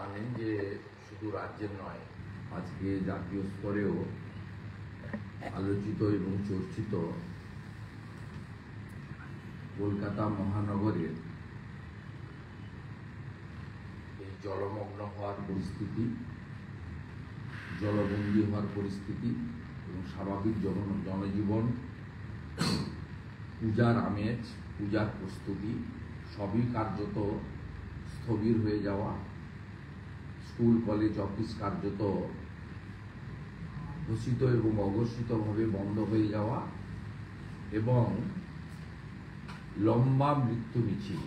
জানেন যে শুধু রাজ্যের নয়, আজকে জাতীয় স্তরেও আলোচিত এবং চর্চিত কলকাতা মহানগরের এই জলমগ্ন হওয়ার পরিস্থিতি, জলবন্দী হওয়ার পরিস্থিতি এবং স্বাভাবিক জনজীবন, পূজার আমেজ, পূজার প্রস্তুতি সবই কার্যত স্থবির হয়ে যাওয়া, স্কুল কলেজ অফিস কার্যত ঘোষিত এবং অঘোষিতভাবে বন্ধ হয়ে যাওয়া এবং লম্বা মৃত্যু মিছিল।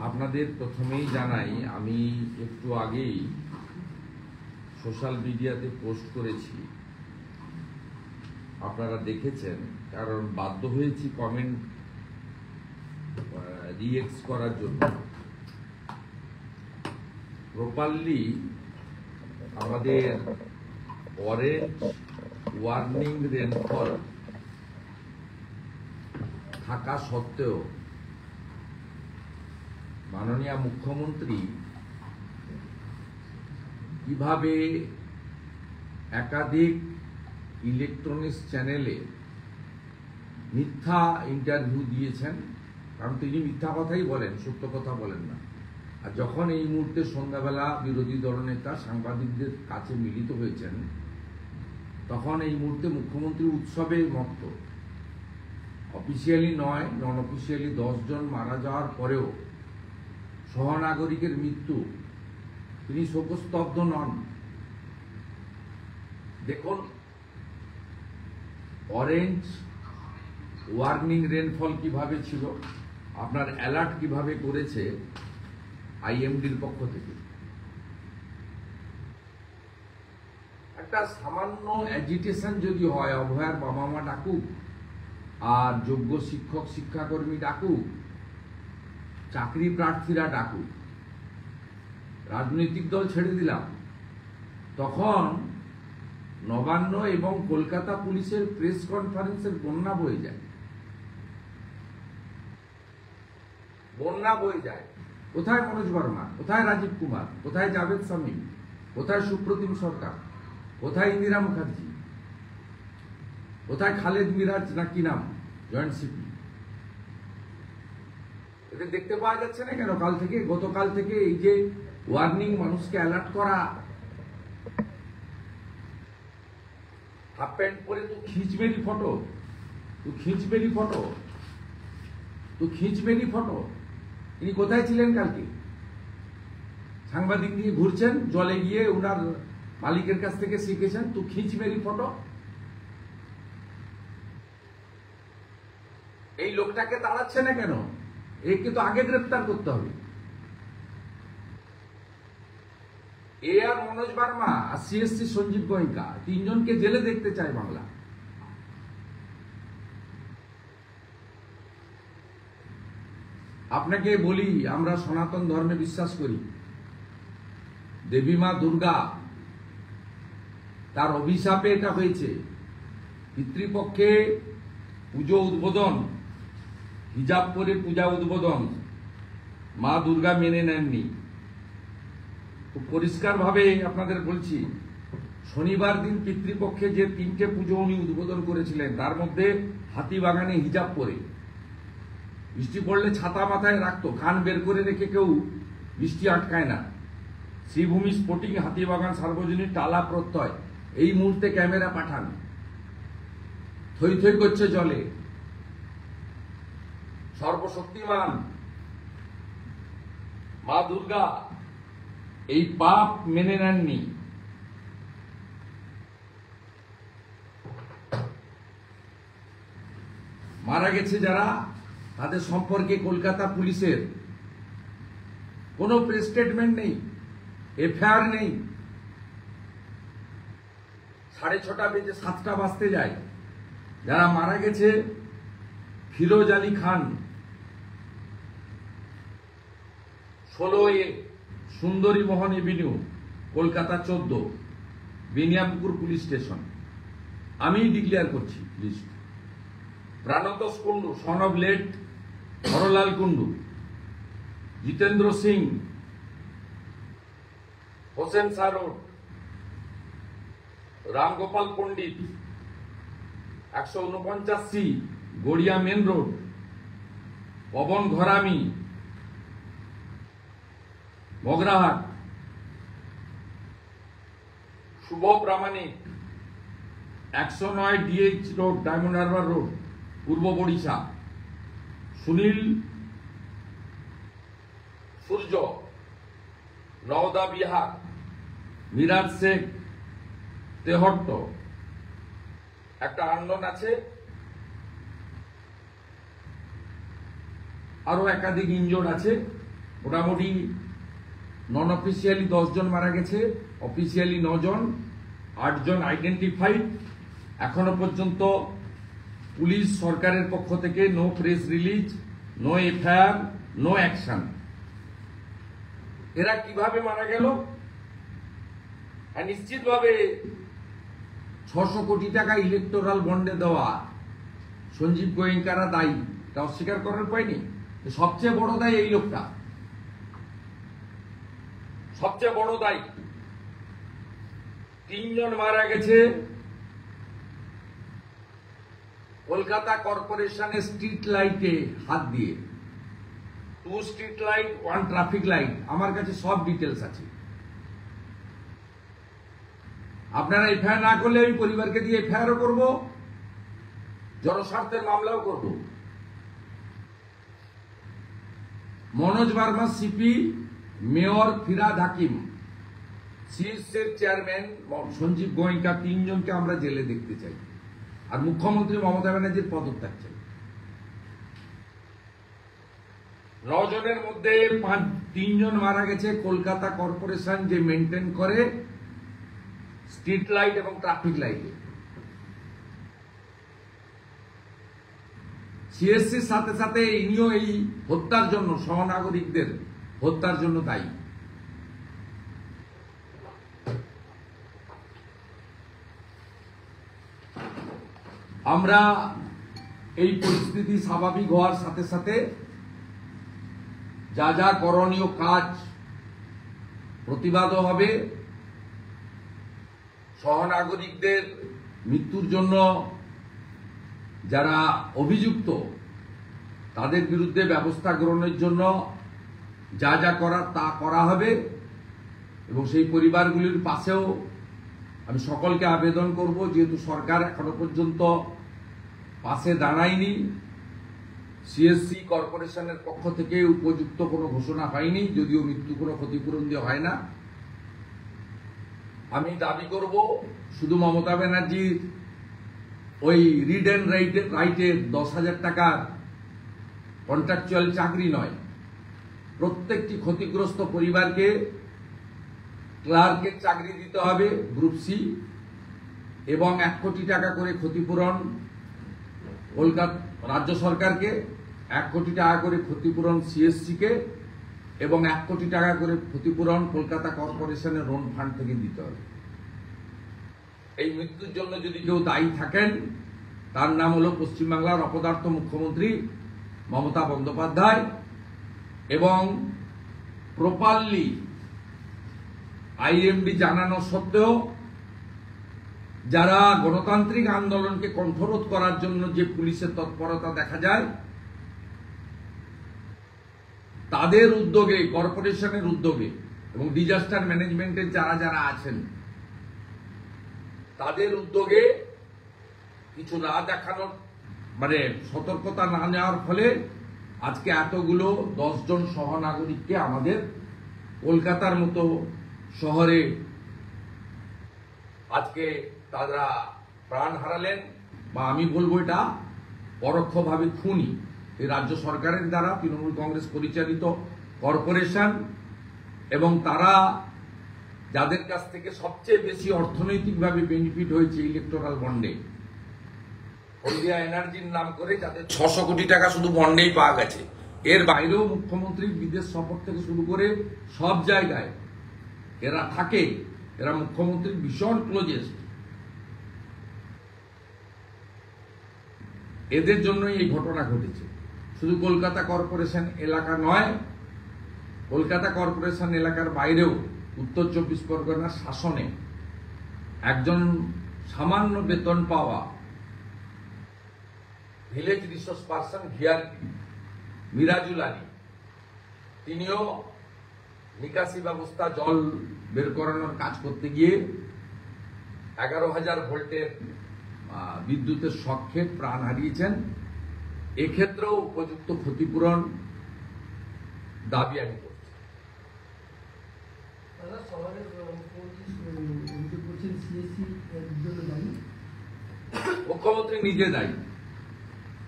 আপনাদের প্রথমেই জানাই, আমি একটু আগেই সোশ্যাল মিডিয়াতে পোস্ট করেছি, আপনারা দেখেছেন, কারণ বাধ্য হয়েছি কমেন্ট রিঅ্যাক্ট করার জন্য। প্রপারলি আমাদের অরেঞ্জ ওয়ার্নিং রেনফল থাকা সত্ত্বেও মাননীয় মুখ্যমন্ত্রী কিভাবে একাধিক ইলেকট্রনিক্স চ্যানেলে মিথ্যা ইন্টারভিউ দিয়েছেন, কারণ তিনি মিথ্যা কথাই বলেন, সত্য কথা বলেন না। আর যখন এই মুহূর্তে সন্ধ্যাবেলা বিরোধী দলনেতা সাংবাদিকদের কাছে মিলিত হয়েছেন, তখন এই মুহূর্তে মুখ্যমন্ত্রী উৎসবে মত্ত। অফিসিয়ালি নয়, নন অফিসিয়ালি 10 জন মারা যাওয়ার পরেও সহনাগরিকের মৃত্যু, তিনি শোকস্তব্ধ নন। দেখুন, অরেঞ্জ ওয়ার্নিং রেনফল কিভাবে ছিল, আপনার অ্যালার্ট কিভাবে করেছে আইএমডির পক্ষ থেকে। একটা সামান্য অ্যাজিটেশন যদি হয়, অভয়ার বাবা মা ডাকুক, আর যোগ্য শিক্ষক শিক্ষাকর্মী ডাকুক, চাকরি প্রার্থীরা ডাকুক, রাজনৈতিক দল ছেড়ে দিলাম, তখন নবান্ন এবং কলকাতা পুলিশের প্রেস কনফারেন্সের বন্যা বয়ে যায়, বন্যা বয়ে যায়। কোথায় মনোজ বর্মা, কোথায় রাজীব কুমার, কোথায় জাভেদ শামীম, কোথায় সুপ্রতিম সরকার, কোথায় ইন্দিরা মুখার্জি, কোথায় খালেদ মিরাজ না কি নাম, জয়েন্ট সিপি? এদের দেখতে পাওয়া যাচ্ছে না কেন? কাল থেকে, গতকাল থেকে এই যে ওয়ার্নিং, মানুষকে অ্যালার্ট করা, হাফ প্যান্ট পরে তো খিঁচবেরি ফটো, তো খিঁচবেরি ফটো, তো খিঁচবেরি ফটো। তিনি কোথায় ছিলেন কালকে? সাংবাদিক নিয়ে ঘুরছেন, জলে গিয়ে উনার মালিকের কাছ থেকে শিখেছেন, তো খিঁচবেরি ফটো। এই লোকটাকে তাড়াচ্ছে না কেন? একে তো আগে গ্রেপ্তার করতে হবে। এ আর মনোজ বার্মা আর সিএসসি সঞ্জীব গোয়েঙ্কা, 3 জনকে জেলে দেখতে চায় বাংলা। আপনাকে বলি, আমরা সনাতন ধর্মে বিশ্বাস করি। দেবী মা দুর্গা, তার অভিশাপে এটা হয়েছে। পিতৃপক্ষে পুজো উদ্বোধন, হিজাব পরে পূজা উদ্বোধন মা দুর্গা মেনে নেননি। খুব পরিষ্কার ভাবে আপনাদের বলছি, শনিবার দিন পিতৃপক্ষে যে 3টে পুজো উনি উদ্বোধন করেছিলেন, তার মধ্যে হাতিবাগানে হিজাব পরে, বৃষ্টি পড়লে ছাতা মাথায় রাখতো, কান বের করে রেখে কেউ বৃষ্টি আটকায় না। শ্রীভূমি স্পোর্টিং হাতিবাগান সার্বজনীন টালা প্রত্যয়, এই মুহূর্তে ক্যামেরা পাঠান, থই থই করছে জলে। সর্বশক্তিমান মা দুর্গা এই পাপ মেনে নেননি। মারা গেছে যারা, তাদের সম্পর্কে কলকাতা পুলিশের কোনো প্রেস স্টেটমেন্ট নেই, এফআইআর নেই। 6:30 বেজে 7টা বাজতে যায়। যারা মারা গেছে, Firoz Ali Khan, 16 Sundari Mohan avenue, Kolkata 14, Beniapukur police station. আমি ডিক্লেয়ার করছি list. Pranatosh Kundu, son of late Harlal Kundu, Jitendra Singh, Hossain Shah road, Ramgopal Pandit, 149C Garia main road, Pabon Gharami, Magrahat, Shubha Pramanik, 109 DH road, Diamond Harbour road, Purba Barisha, Sunil সূর্য, নওদা বিহার, মিরাজ শেখ, তেহট্ট। একটা আন্দোলন আছে, আরো একাধিক ইনজোর্ড আছে। মোটামুটি নন অফিসিয়ালি 10 জন মারা গেছে, অফিসিয়ালি 9 জন, 8 জন আইডেন্টিফাইড। এখনো পর্যন্ত পুলিশ সরকারের পক্ষ থেকে no press release, no FIR, no action. এরা কিভাবে মারা গেল? নিশ্চিতভাবে 600 কোটি টাকা ইলেকটোরাল বন্ডে দেওয়া সঞ্জীব গোয়েঙ্কারা দায়ী, তা অস্বীকার করার পায়নি। সবচেয়ে বড় দায়ী এই লোকটা, সবচেয়ে বড় দায়ী। 3 জন মারা গেছে কলকাতা কর্পোরেশনের স্ট্রিট লাইটে হাত দিয়ে। 2 স্ট্রিট লাইট, 1 ট্রাফিক লাইট। আমার কাছে সব ডিটেলস আছে। আপনারা এফআইআর না করলে আমি পরিবারকে দিয়ে এফআইআরও করব, জনস্বার্থের মামলাও করব। মনোজ বার্মা সিপি, মেয়র ফিরাদ হাকিম, সিএসসির চেয়ারম্যান সঞ্জীব গোয়েঙ্কা, 3 জনকে আমরা জেলে দেখতে চাই। আর মুখ্যমন্ত্রী মমতা ব্যানার্জির পদত্যাগ চাই। 9 জনের মধ্যে 3 জন মারা গেছে কলকাতা কর্পোরেশন যে মেনটেন করে স্ট্রিট লাইট এবং ট্রাফিক লাইটে। সিএসসির সাথে সাথে ইনিও এই হত্যার জন্য, সহনাগরিকদের হত্যার জন্য দায়ী। আমরা এই পরিস্থিতি স্বাভাবিক হওয়ার সাথে সাথে যা যা করণীয় কাজ, প্রতিবাদও হবে। সহনাগরিকদের মৃত্যুর জন্য যারা অভিযুক্ত তাদের বিরুদ্ধে ব্যবস্থা গ্রহণের জন্য যা যা করার তা করা হবে। এবং সেই পরিবারগুলির পাশেও আমি সকলকে আবেদন করব, যেহেতু সরকার এখনো পর্যন্ত পাশে দাঁড়ায়নি, সিএসসি কর্পোরেশনের পক্ষ থেকে উপযুক্ত কোনো ঘোষণা হয়নি, যদিও মৃত্যু কোনো ক্ষতিপূরণ দিয়ে হয় না। আমি দাবি করব শুধু মমতা ব্যানার্জির ওই রিড অ্যান্ড রাইটের 10,000 টাকার কন্ট্রাকচুয়াল চাকরি নয়, প্রত্যেকটি ক্ষতিগ্রস্ত পরিবারকে ক্লার্কের চাকরি দিতে হবে গ্রুপ সি, এবং 1 কোটি টাকা করে ক্ষতিপূরণ কলকাতা রাজ্য সরকারকে, 1 কোটি টাকা করে ক্ষতিপূরণ সিএসসিকে, এবং 1 কোটি টাকা করে ক্ষতিপূরণ কলকাতা কর্পোরেশনের লোন ফান্ড থেকে দিতে হবে। এই মৃত্যুর জন্য যদি কেউ দায়ী থাকেন, তার নাম হলো পশ্চিমবাংলার অপদার্থ মুখ্যমন্ত্রী মমতা বন্দ্যোপাধ্যায়। এবং প্রপারলি আইএমডি জানানো সত্ত্বেও যারা গণতান্ত্রিক আন্দোলনকে কণ্ঠরোধ করার জন্য যে পুলিশের তৎপরতা দেখা যায়, তাদের উদ্যোগে, কর্পোরেশনের উদ্যোগে এবং ডিজাস্টার ম্যানেজমেন্টের যারা যারা আছেন তাদের উদ্যোগে কিছু না দেখানোর, মানে সতর্কতা না নেওয়ার ফলে আজকে এতগুলো 10 জন সহনাগরিককে আমাদের কলকাতার মতো শহরে আজকে তারা প্রাণ হারালেন। বা আমি বলবো এটা পরোক্ষভাবে খুনি এই রাজ্য সরকারের দ্বারা, তৃণমূল কংগ্রেস পরিচালিত কর্পোরেশন, এবং তারা যাদের কাছ থেকে সবচেয়ে বেশি অর্থনৈতিকভাবে বেনিফিট হয়েছে ইলেকটোরাল বন্ডে, হলদিয়া এনার্জির নাম করে যাদের 600 কোটি টাকা শুধু বন্ডেই পাওয়া গেছে। এর বাইরেও মুখ্যমন্ত্রীর বিদেশ সফর থেকে শুরু করে সব জায়গায় এরা থাকে, এরা মুখ্যমন্ত্রীর ভীষণ ক্লোজেস্ট। এদের জন্যই এই ঘটনা ঘটেছে। শুধু কলকাতা কর্পোরেশন এলাকা নয়, কলকাতা কর্পোরেশন এলাকার বাইরেও উত্তর 24 পরগনার শাসনে একজন সামান্য বেতন পাওয়া village resource person VRP Mirajul Ali, তিনিও নিকাশি ব্যবস্থা জল বের করানোর কাজ করতে গিয়ে 11,000 ভোল্টের বিদ্যুতের শকে প্রাণ হারিয়েছেন। এক্ষেত্রেও উপযুক্ত ক্ষতিপূরণ দাবি আমি করছি। মুখ্যমন্ত্রী নিজে দায়ী।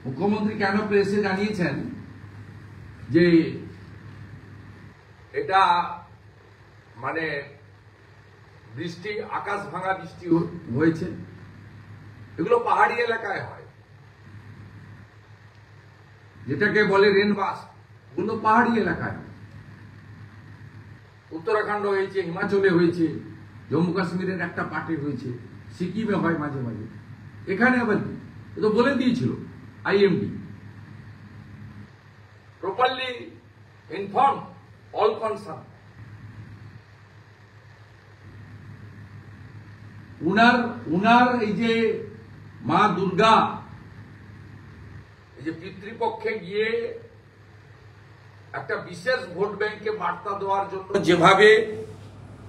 মুখ্যমন্ত্রী কেন প্রেসে জানিয়েছেন যে এটা মানে বৃষ্টি, আকাশ ভাঙা বৃষ্টি হয়েছে, এগুলো পাহাড়ি এলাকায় হয়, যেটাকে বলে রেনবাস, ওগুলো পাহাড়ি এলাকায়। উত্তরাখণ্ড হয়েছে, হিমাচলে হয়েছে, জম্মু কাশ্মীরের একটা পার্টে হয়েছে, সিকিমে হয় মাঝে মাঝে। এখানে আবার কি, এ তো বলে দিয়েছিল IMD, properly inform all concern. উনার এই যে মা দুর্গা এই যে পিতৃপক্ষে গিয়ে একটা বিশেষ ভোট ব্যাংকে বার্তা দেওয়ার জন্য যেভাবে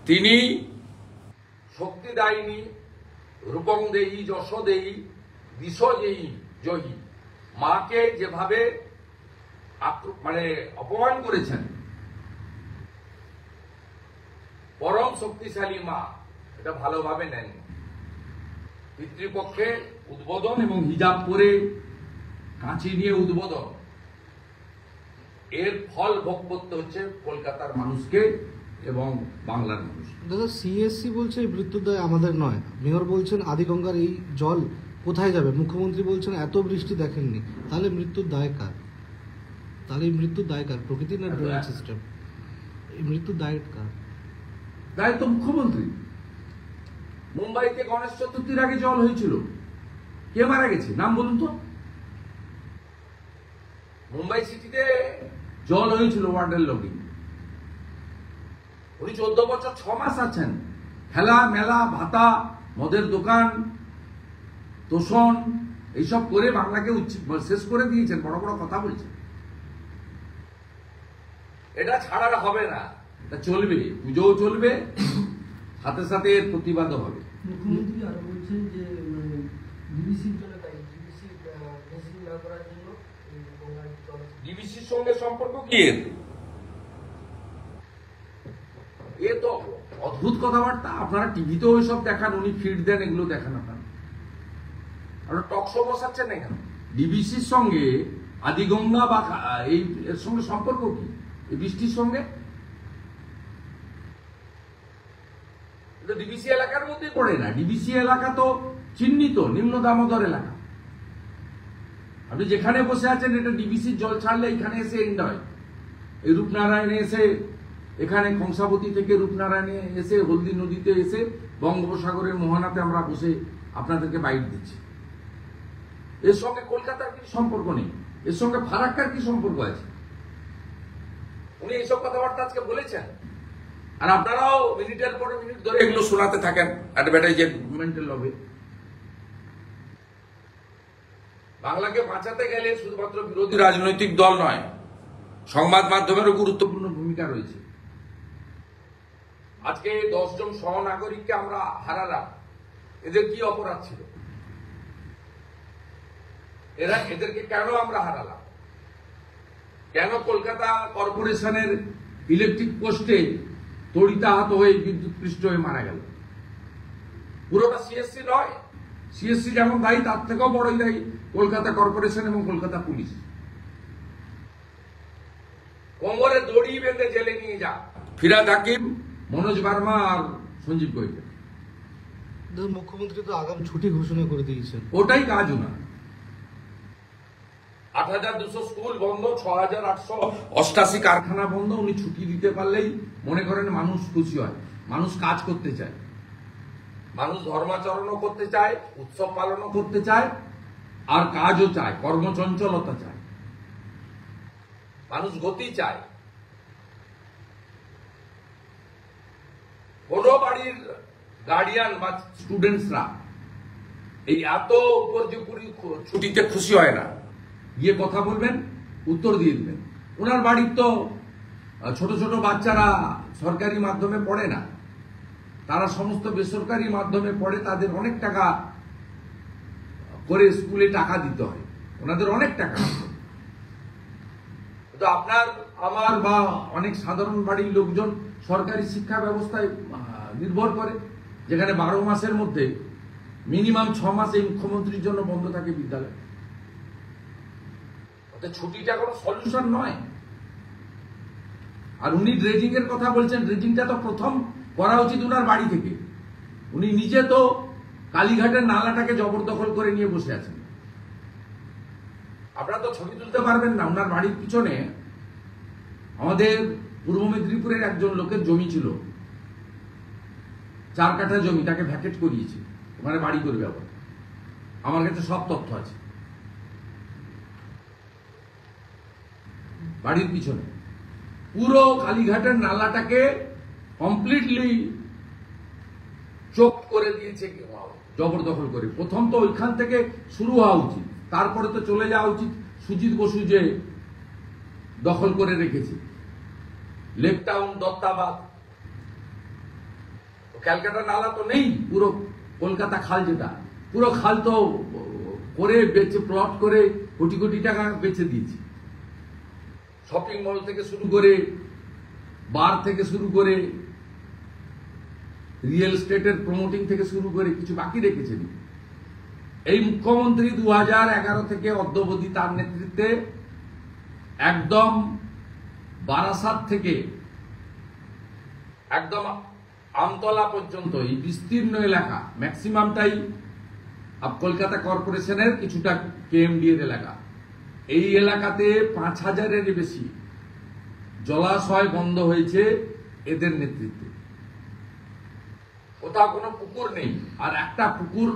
তিনি শক্তি দায়িনী, রূপং দেহি, যশ দেহি, দিশ দেহি জয়ী, মাকে যেভাবে মানে অপমান করেছেন, পরম শক্তিশালী মা, এটা ভালোভাবে নেন। পিতৃপক্ষে উদ্বোধন এবং হিজাব পরে কাঁচি নিয়ে উদ্বোধন, এর ফল ভোগ করতে হচ্ছে কলকাতার মানুষকে এবং বাংলার মানুষ। দাদা, সিএসসি বলছে এই মৃত্যুর দায় আমাদের নয়, মেয়র বলছেন আদিগঙ্গার এই জল কোথায় যাবে, মুখ্যমন্ত্রী বলছেন এত বৃষ্টি দেখেননি, তাহলে মৃত্যুর দায় কার? তাহলে এই মৃত্যুর দায় কার? প্রকৃতি না ড্রেনেজ সিস্টেম? এই মৃত্যুর দায় কার? দায় তো মুখ্যমন্ত্রী। মুম্বাইতে গণেশ চতুর্থীর আগে জল হয়েছিল, কে মারা গেছে নাম বলুন তো? মুম্বাই সিটিতে জল হয়েছিল ওয়াটার লগিং। উনি 14 বছর 6 মাস আছেন, খেলা মেলা, ভাতা, মদের দোকান, তোষণ, এইসব করে বাংলাকে শেষ করে দিয়েছেন। বড় বড় কথা বলছেন, এটা ছাড়ার হবে না, এটা চলবে, পুজোও চলবে, সাথে সাথে এর প্রতিবাদও হবে। মুখ্যমন্ত্রী আরো বলছেন যে ডিবিসির জন্য দায়ী, ডিবিসি মেশিন না করার জন্য ডিবিসির সঙ্গে সম্পর্ক কি? এ তো অদ্ভুত কথাবার্তা। আপনারা টিভিতেও ওইসব দেখান, উনি ফিড দেন, এগুলো দেখান আপনারা টক শো বসাচ্ছেন না কেন? ডিবিসির সঙ্গে আদিগঙ্গা বা এই এর সঙ্গে সম্পর্ক কি? এই বৃষ্টির সঙ্গে ডিবিসি এলাকার মধ্যে পড়ে না। ডিবিসি এলাকা তো চিহ্নিত নিম্ন দামোদর এলাকা। আপনি যেখানে বসে আছেন, এটা ডিবিসির জল ছাড়লে এখানে এসে এন্ড হয়। এই রূপনারায়ণে এসে, এখানে কংসাবতী থেকে রূপনারায়ণে এসে, হলদি নদীতে এসে, বঙ্গোপসাগরের মোহনাতে আমরা বসে আপনাদেরকে বাইট দিচ্ছি। এর সঙ্গে কলকাতার কি সম্পর্ক নেই? এর সঙ্গে ফারাক্কার কি সম্পর্ক আছে? উনি এইসব কথাবার্তা আজকে বলেছেন, আর আপনারাও মিনিটের পর মিনিট ধরে এগুলো শোনাতে থাকেন অ্যাডভার্টাইজমেন্টের লবে। বাংলাকে বাঁচাতে গেলে শুধুমাত্র বিরোধী রাজনৈতিক দল নয়, সংবাদ মাধ্যমেরও গুরুত্বপূর্ণ ভূমিকা রয়েছে। আজকে 10 জন সহনাগরিককে আমরা হারালাম, এদের কি অপরাধ ছিল? এদেরকে কেন আমরা হারালাম? কেন কলকাতা কর্পোরেশনের ইলেকট্রিক পোস্টে তড়িতাহত হয়ে বিদ্যুৎপৃষ্ট হয়ে মারা গেল? পুরোটা সিএসসি নয়। সিএসসি যেমন দায়ী, তার থেকেও বড়ই দায়ী কলকাতা কর্পোরেশন এবং কলকাতা পুলিশ। কোমরে দড়ি বেঁধে জেলে নিয়ে যা ফিরাদ হাকিম, মনোজ বার্মা আর সঞ্জীব গোয়েঙ্কা। মুখ্যমন্ত্রী তো আগাম ছুটি ঘোষণা করে দিয়েছেন, ওটাই কাজ না। 8,200 স্কুল বন্ধ, 6,888 কারখানা বন্ধ। উনি ছুটি দিতে পারলেই মনে করেন মানুষ খুশি হয়। মানুষ কাজ করতে চায়, মানুষ ধর্মাচরণও করতে চায়, উৎসব পালনও করতে চায়, আর কাজও চায়, কর্মচঞ্চলতা চায়, মানুষ গতি চায়। বাড়ির গার্ডিয়ান বা স্টুডেন্টসরা এই এত উপর্যুপুরি ছুটিতে খুশি হয় না, গিয়ে কথা বলবেন, উত্তর দিয়ে দিবেন। ওনার বাড়ির তো ছোট ছোট বাচ্চারা সরকারি মাধ্যমে পড়ে না, তারা সমস্ত বেসরকারি মাধ্যমে পড়ে, তাদের অনেক টাকা করে স্কুলে টাকা দিতে হয়, ওনাদের অনেক টাকা। তো আপনার আমার বা অনেক সাধারণ বাড়ির লোকজন সরকারি শিক্ষা ব্যবস্থায় নির্ভর করে, যেখানে 12 মাসের মধ্যে মিনিমাম 6 মাস এই মুখ্যমন্ত্রীর জন্য বন্ধ থাকে বিদ্যালয়। ছুটিটা কোনো সলিউশন নয়। আর উনি ড্রেজিং এর কথা বলছেন, ড্রেজিংটা তো প্রথম করা উচিত উনার বাড়ি থেকে। উনি নিজে তো কালীঘাটের নালাটাকে জবরদখল করে নিয়ে বসে আছেন। আপনারা তো ছবি তুলতে পারবেন না। উনার বাড়ির পিছনে আমাদের পূর্ব মেদিনীপুরের একজন লোকের জমি ছিল, 4 কাঠা জমি, তাকে ভ্যাকেট করিয়েছে, ওখানে বাড়ি করবে। আবার আমার কাছে সব তথ্য আছে। বাড়ির পিছনে পুরো কালীঘাটের নালাটাকে কমপ্লিটলি চোখ করে দিয়েছে, জবরদখল করে। প্রথম তো ওইখান থেকে শুরু হওয়া উচিত, তারপরে তো চলে যাওয়া উচিত সুজিত বসু যে দখল করে রেখেছে লেক টাউন, দত্তাবাদ। ক্যালকাটা নালা তো নেই, পুরো কলকাতা খাল, যেটা পুরো খাল তো করে বেচে, প্লট করে কোটি কোটি টাকা বেচে দিয়েছে। শপিং মল থেকে শুরু করে, বার থেকে শুরু করে, রিয়েল এস্টেটের প্রমোটিং থেকে শুরু করে কিছু বাকি রেখেছেন। এই মুখ্যমন্ত্রী 2011 থেকে অদ্যাবধি তার নেতৃত্বে একদম বারাসাত থেকে একদম আমতলা পর্যন্ত এই বিস্তীর্ণ এলাকা, ম্যাক্সিমামটাই কলকাতা কর্পোরেশনের, কিছুটা কেএমডি এর এলাকা। এই এলাকাতে 5000-এর বেশি জলাশয় বন্ধ হয়েছে এদের নেতৃত্বে। কোথাও কোনো পুকুর নেই, আর একটা পুকুর,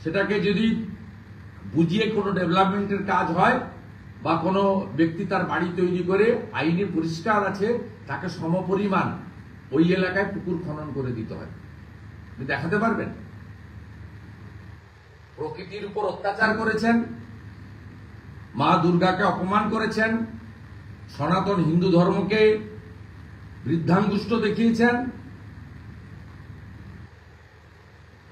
সেটাকে যদি বুঝিয়ে কোনো ডেভেলপমেন্টের কাজ হয় বা কোনো ব্যক্তি তার বাড়ি তৈরি করে আইনে পরিষ্কার আছে, তাকে সমপরিমাণ ওই এলাকায় পুকুর খনন করে দিতে হয়। আপনি দেখাতে পারবেন? প্রকৃতির উপর অত্যাচার করেছেন, মা দুর্গাকে অপমান করেছেন, সনাতন হিন্দু ধর্মকে বৃদ্ধাঙ্গুষ্ঠ দেখিয়েছেন।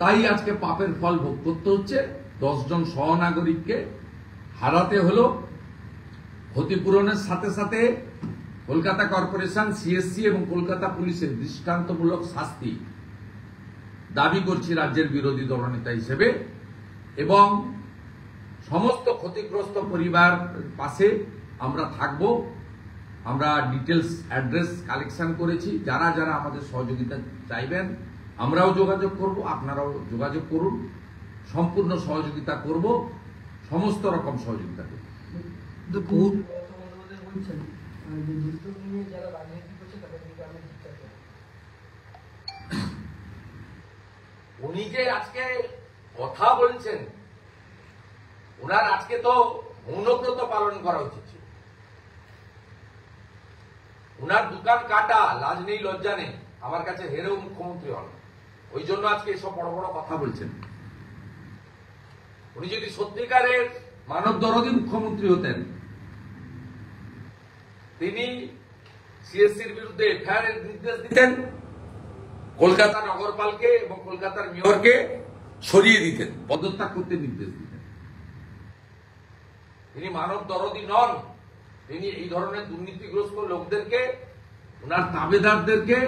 তাই আজকে পাপের ফল ভোগ করতে হচ্ছে। 10 জন সহনাগরিককে হারাতে হলো। ক্ষতিপূরণের সাথে সাথে কলকাতা কর্পোরেশন, সিএসসি এবং কলকাতা পুলিশের দৃষ্টান্তমূলক শাস্তি দাবি করছি রাজ্যের বিরোধী দলনেতা হিসেবে, এবং সমস্ত ক্ষতিগ্রস্ত পরিবার পাশে আমরা থাকব। আমরা ডিটেলস অ্যাড্রেস কালেকশন করেছি, যারা যারা আমাদের সহযোগিতা চাইবেন আমরাও যোগাযোগ করব, আপনারাও যোগাযোগ করুন। সম্পূর্ণ সহযোগিতা করব, সমস্ত রকম সহযোগিতা করব। উনি যে আজকে কথা বলছেন, ওনার আজকে তো মৌনব্রত পালন করা উচিত ছিল। ওনার দোকান কাটা, লাজ নেই লজ্জা নেই, আমার কাছে হেরেও মুখ্যমন্ত্রী হন, ওই জন্য আজকে এসব বড় বড় কথা বলছেন। উনি যদি সত্যিকারের মানব দরদী মুখ্যমন্ত্রী হতেন, তিনি সিএসসির বিরুদ্ধে এফআইআর এর নির্দেশ দিতেন, কলকাতা নগরপালকে এবং কলকাতার মেয়রকে সরিয়ে দিতেন, পদত্যাগ করতে নির্দেশ দিতেন। তিনি মানব দরদী নন। তিনি এই ধরনের দুর্নীতিগ্রস্ত লোকদেরকে, ওনার তাবেদারদেরকে,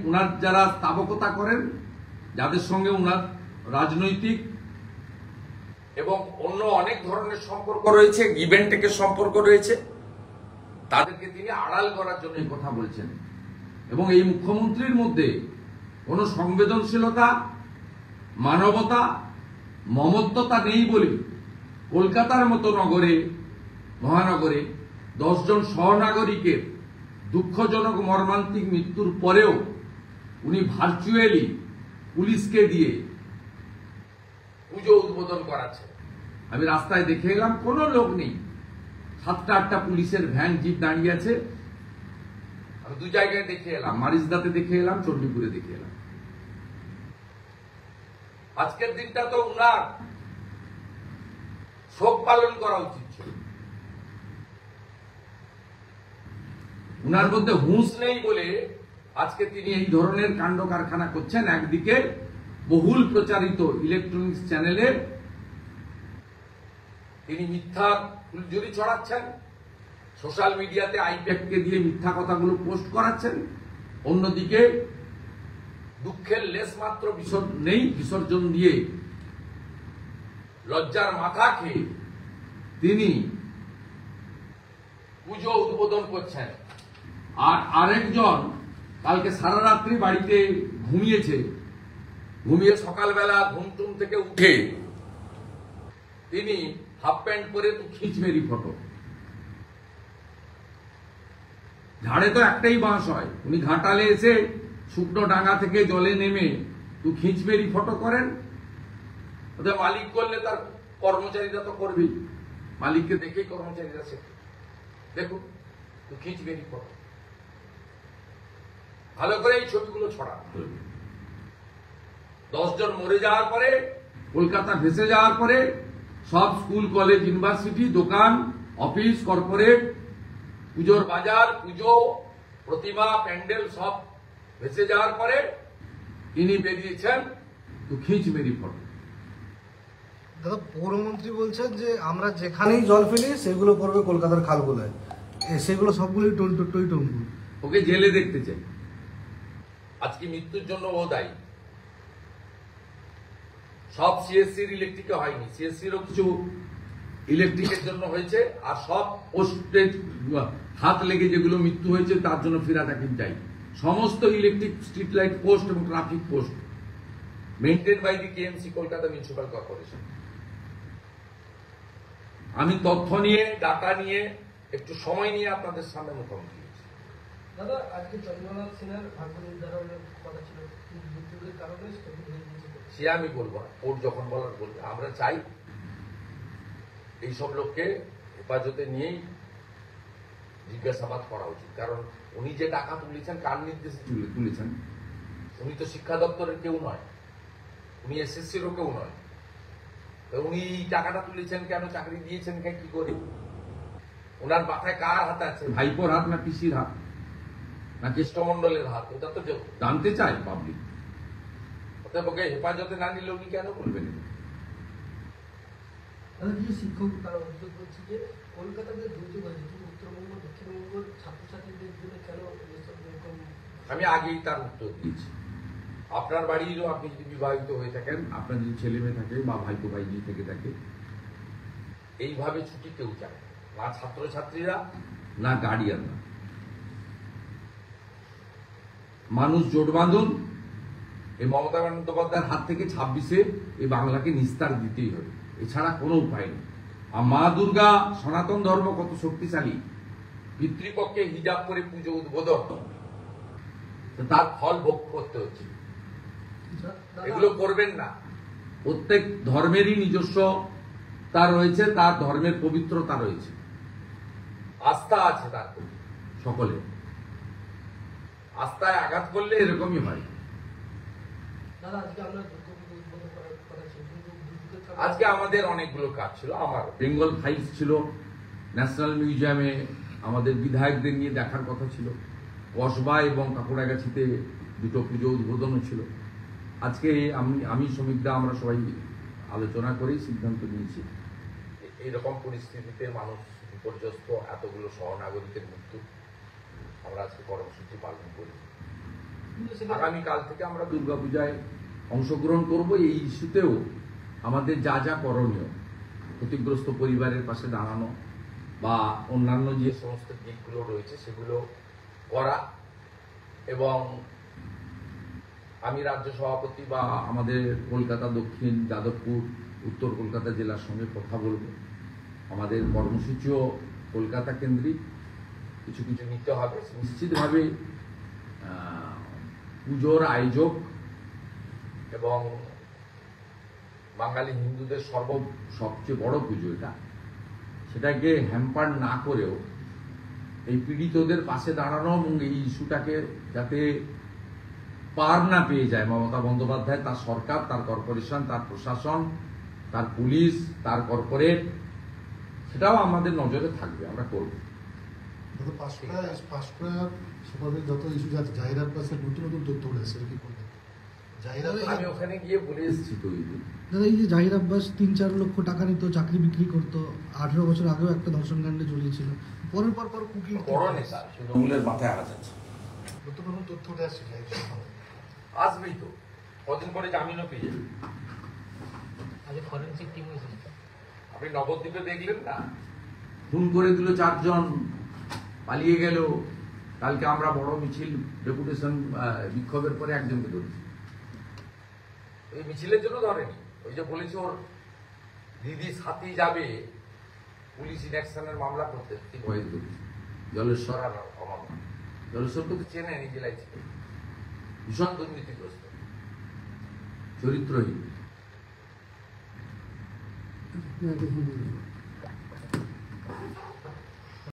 ওনার যারা স্থাপকতা করেন, যাদের সঙ্গে ওনার রাজনৈতিক এবং অন্য অনেক ধরনের সম্পর্ক রয়েছে, গিভ এন্ড টেকের সম্পর্ক রয়েছে, তাদেরকে তিনি আড়াল করার জন্য এই কথা বলছেন। এবং এই মুখ্যমন্ত্রীর মধ্যে কোনো সংবেদনশীলতা, মানবতা, মমত্বতা নেই বলে কলকাতার মতো নগরে, মহানগরে 10 জন সহনাগরিকের দুঃখজনক মর্মান্তিক মৃত্যুর পরেও উনি ভার্চুয়ালি পুলিশকে দিয়ে পুজো উদ্বোধন করাচ্ছেন। আমি রাস্তায় দেখে এলাম, কোনো লোক নেই, 7টা 8টা পুলিশের ভ্যান, জিপ দাঁড়িয়ে আছে, আমি দু জায়গায় দেখে এলাম, মারিজদাতে দেখে এলাম, চণ্ডীপুরে দেখে এলাম। আজকের দিনটা তো উনার শোক পালন করা উচিত ছিল। উনার মধ্যে হুঁশ নেই বলে আজকে তিনি এই ধরনের কাণ্ড কারখানা করছেন। একদিকে বহুল প্রচারিত ইলেকট্রনিক্স চ্যানেলে তিনি মিথ্যা ফুলঝুরি ছড়াচ্ছেন, সোশ্যাল মিডিয়াতে আইপ্যাককে দিয়ে মিথ্যা কথাগুলো পোস্ট করাচ্ছেন। অন্যদিকে দুঃখের লেশ মাত্র বিসর্জন দিয়ে লজ্জার মাথা খেয়ে তিনি পুজো উদ্বোধন করছেন। আর আরেকজন কালকে সারা রাত্রি বাড়িতে ঘুমিয়েছে, ঘুমিয়ে সকালবেলা ঘুমটুম থেকে উঠে তিনি হাফ প্যান্ট পরে তো খিঁচমেরি ফটো। ঝাড়ে তো একটাই বাঁশ হয়, উনি ঘাটালে এসে শুকনো ডাঙ্গা থেকে জলে নেমে তো খিঁচমেরি ফটো করেন। ওদের মালিক করলে তার কর্মচারীরা তো করবেই, মালিককে দেখেই কর্মচারীরা শেখে। দেখুন তো খিঁচমেরি ফটো, ভালো করে এই ছবিগুলো ছড়া। 10 জন মরে যাওয়ার পরে, কলকাতা ভেসে যাওয়ার পরে, সব স্কুল কলেজ ইউনিভার্সিটি দোকান অফিস কর্পোরেট পুজোর বাজার পুজো প্রতিমা প্যান্ডেল সব ভেসে যাওয়ার পরে তিনি বেরিয়েছেন তো খিঁচমেরি ফটো। দাদা, পৌরমন্ত্রী বলছেন যে আমরা যেখানেই জল ফেলি সেগুলো পড়বে কলকাতার খালগুলোয়, সেগুলো সবগুলোই টই টম্বু। ওকে জেলে দেখতে চাই। আজকে মৃত্যুর জন্য ও দায়ী। সব সিএসসির ইলেকট্রিকে হয়নি, সিএসসিরও কিছু ইলেকট্রিকের জন্য হয়েছে। আর সব পোস্টের হাত লেগে যেগুলো মৃত্যু হয়েছে তার জন্য ফিরাদ হাকিম চাই। সমস্ত ইলেকট্রিক স্ট্রিট লাইট পোস্ট এবং traffic post maintain by the KMC Kolkata municipal corporation. আমি তথ্য নিয়ে ডাটা নিয়ে একটু সময় নিয়ে আপনাদের সামনে মুখোমুখি হয়েছি। দাদা, আজকে চন্দ্রনাথ সিনহার ভাগ্য নির্ধারণের কথা ছিল, কিন্তু মৃত্যুর কারণে স্থগিত হয়ে গেছে। সে আমি বলবো না, কোর্ট যখন বলার বলবে। আমরা চাই এইসব লোককে হেফাজতে নিয়েই জিজ্ঞাসাবাদ করা উচিত। কারণ উনি যে টাকা তুলেছেন কার নির্দেশে তুলেছেন? উনি তো শিক্ষা দপ্তরের কেউ নয়, উনি এসএসসিরও কেউ নয়। তো উনি টাকাটা তুলেছেন কেন, চাকরি দিয়েছেন কি করে? ওনার মাথায় কার হাত আছে? ভাইপোর হাত না পিসির হাত না কৃষ্ণমন্ডলের হাত? ওটা তো জানতে চাই পাবলিক। ওকে হেফাজতে না নিলে উনি কেন বলবেন? যে শিক্ষক তারা অভিযোগ করছে যে কলকাতাতে দুর্যোগ হয়েছে, কিন্তু উত্তরবঙ্গ দক্ষিণবঙ্গের ছাত্রছাত্রীদের জন্য কেন এরকম? আমি আগেই তার উত্তর দিয়েছি। আপনার বাড়িরও আপনি যদি বিবাহিত হয়ে থাকেন, আপনার যদি ছেলে মেয়ে থাকে বা ভাইপো ভাইজি থেকে থাকে, এইভাবে ছুটি কেউ চায় না, ছাত্রছাত্রীরা না গার্ডিয়ানরা। মানুষ জোট বাঁধুন, এই মমতা বন্দ্যোপাধ্যায়ের হাত থেকে 26-এ এই বাংলাকে নিস্তার দিতেই হবে, এছাড়া কোনো উপায় নেই। আর মা দুর্গা সনাতন ধর্ম কত শক্তিশালী, পিতৃপক্ষে হিজাব করে পুজো উদ্বোধন, তার ফল ভোগ করতে হচ্ছে। এগুলো করবেন না। প্রত্যেক ধর্মেরই নিজস্ব তার রয়েছে, তার ধর্মের পবিত্রতা রয়েছে, আস্থা আছে তার প্রতি। সকলে আস্থায় আঘাত করলে এরকমই হয়। আজকে আমাদের অনেকগুলো কাজ ছিল। আমার বেঙ্গল ফাইলস ছিল, ন্যাশনাল মিউজিয়ামে আমাদের বিধায়কদের নিয়ে দেখার কথা ছিল, কসবা এবং কাকুড়াগাছিতে দুটো পুজো উদ্বোধনও ছিল। আজকে আমি শ্রমিকরা আমরা সবাই আলোচনা করেই সিদ্ধান্ত নিয়েছি এইরকম পরিস্থিতিতে মানুষ বিপর্যস্ত, এতগুলো সহনাগরিকের মৃত্যু, আমরা আজকে কর্মসূচি পালন করি। আগামীকাল থেকে আমরা দুর্গাপূজায় অংশগ্রহণ করব। এই ইস্যুতেও আমাদের যা যা করণীয়, ক্ষতিগ্রস্ত পরিবারের পাশে দাঁড়ানো বা অন্যান্য যে সমস্ত দিকগুলো রয়েছে সেগুলো করা। এবং আমি রাজ্য সভাপতি বা আমাদের কলকাতা দক্ষিণ, যাদবপুর, উত্তর কলকাতা জেলার সঙ্গে কথা বলবো। আমাদের কর্মসূচিও কলকাতা কেন্দ্রিক, কিছু কিছু নিতে হবে। নিশ্চিতভাবে পুজোর আয়োজক এবং বাঙালি হিন্দুদের সবচেয়ে বড় পুজো এটা, সেটাকে হ্যাম্পার না করেও এই পীড়িতদের পাশে দাঁড়ানো এবং এই ইস্যুটাকে যাতে পার না পেয়ে যায় মমতা বন্দ্যোপাধ্যায়, তার সরকার, তার কর্পোরেশন, তার প্রশাসন, তার পুলিশ, তার কর্পোরেট, সেটাও আমাদের নজরে থাকবে, আমরা করব। পাঁশকুড়া সুপারের যত ইস্যু আছে, জাহির আব্বাসের নতুন নতুন তথ্য উঠে এসেছে, কি করবেন? জাহির আব্বাস আমি ওখানে গিয়ে বলে এসেছি তো এই দিন। দাদা এই যে জাহির আব্বাস ৩-৪ লক্ষ টাকা নিত, চাকরি বিক্রি করতো, 18 বছর আগেও একটা ধর্ষণকাণ্ডে জড়িয়েছিল, পরের পর কুকিং বড় নেতা, তৃণমূলের মাথায় আঘাত আছে। নতুন নতুন তথ্য উঠে আসছে জাহির আব্বাস। আসবেই তো, কদিন পরে জামিনও পেয়ে যাবে। আজ ফরেন্সিক টিম হয়েছিল। আপনি নবদ্বীপে দেখলেন না, খুন করে দিল 4 জন, পালিয়ে গেল। কালকে আমরা বড় মিছিল ডেপুটেশন বিক্ষোভের পরে একজনকে ধরেছি। এই মিছিলের জন্য ধরেনি, ওই যে বলেছে ওর দিদি সাথী যাবে পুলিশ ইনঅ্যাকশনের মামলা করতে, ভয়ে ধরেছি। জলেশ্বর আর অমর, জলেশ্বরকে তো চেনেন, এই জেলায় ছিল, ভীষণ দুর্নীতিগ্রস্ত, চরিত্রহীন।